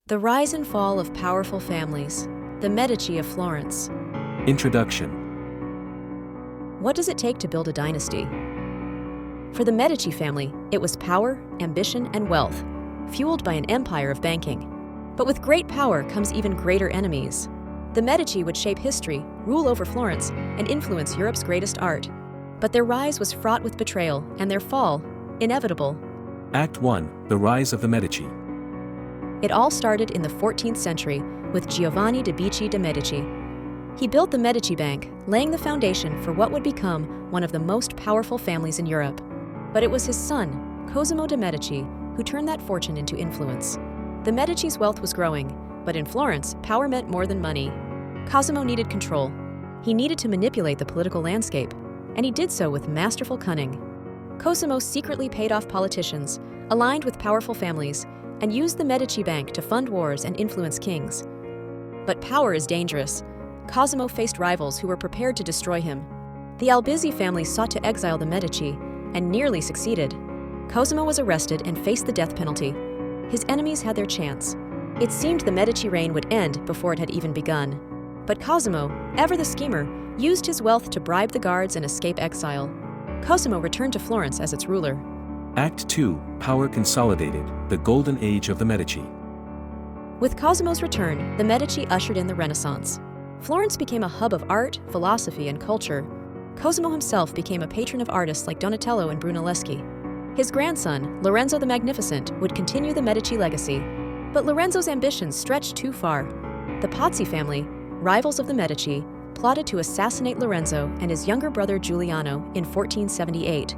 The rise and fall of powerful families. The Medici of Florence. Introduction. What does it take to build a dynasty? For the Medici family, it was power, ambition, and wealth, fueled by an empire of banking. But with great power comes even greater enemies. The Medici would shape history, rule over Florence, and influence Europe's greatest art. But their rise was fraught with betrayal, and their fall, inevitable. Act 1. The Rise of the Medici. It all started in the 14th century with Giovanni de' Medici. He built the Medici Bank, laying the foundation for what would become one of the most powerful families in Europe. But it was his son, Cosimo de' Medici, who turned that fortune into influence. The Medici's wealth was growing, but in Florence, power meant more than money. Cosimo needed control. He needed to manipulate the political landscape, and he did so with masterful cunning. Cosimo secretly paid off politicians, aligned with powerful families, and used the Medici Bank to fund wars and influence kings. But power is dangerous. Cosimo faced rivals who were prepared to destroy him. The Albizzi family sought to exile the Medici, and nearly succeeded. Cosimo was arrested and faced the death penalty. His enemies had their chance. It seemed the Medici reign would end before it had even begun. But Cosimo, ever the schemer, used his wealth to bribe the guards and escape exile. Cosimo returned to Florence as its ruler. Act 2. Power Consolidated. The Golden Age of the Medici. With Cosimo's return, the Medici ushered in the Renaissance. Florence became a hub of art, philosophy, and culture. Cosimo himself became a patron of artists like Donatello and Brunelleschi. His grandson, Lorenzo the Magnificent, would continue the Medici legacy. But Lorenzo's ambitions stretched too far. The Pazzi family, rivals of the Medici, plotted to assassinate Lorenzo and his younger brother Giuliano in 1478.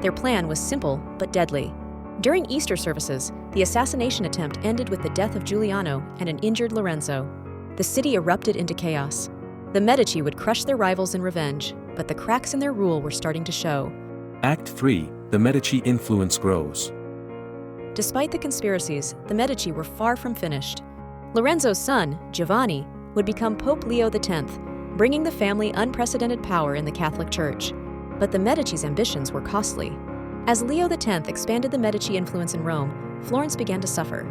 Their plan was simple but deadly. During Easter services, the assassination attempt ended with the death of Giuliano and an injured Lorenzo. The city erupted into chaos. The Medici would crush their rivals in revenge, but the cracks in their rule were starting to show. Act 3. The Medici influence grows. Despite the conspiracies, the Medici were far from finished. Lorenzo's son, Giovanni, would become Pope Leo X, bringing the family unprecedented power in the Catholic Church. But the Medici's ambitions were costly. As Leo X expanded the Medici influence in Rome, Florence began to suffer.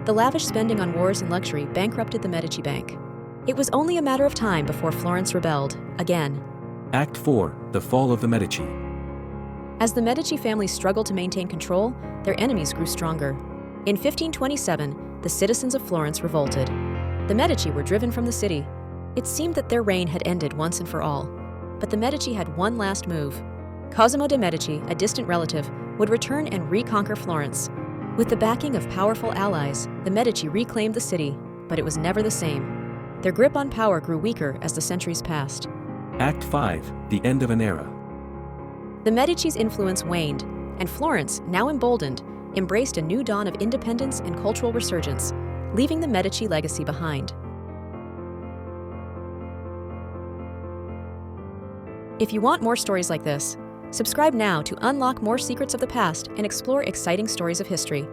The lavish spending on wars and luxury bankrupted the Medici Bank. It was only a matter of time before Florence rebelled, again. Act 4. The Fall of the Medici. As the Medici family struggled to maintain control, their enemies grew stronger. In 1527, the citizens of Florence revolted. The Medici were driven from the city. It seemed that their reign had ended once and for all. But the Medici had one last move. Cosimo de' Medici, a distant relative, would return and reconquer Florence. With the backing of powerful allies, the Medici reclaimed the city, but it was never the same. Their grip on power grew weaker as the centuries passed. Act 5. The End of an Era. The Medici's influence waned, and Florence, now emboldened, embraced a new dawn of independence and cultural resurgence, leaving the Medici legacy behind. If you want more stories like this, subscribe now to unlock more secrets of the past and explore exciting stories of history.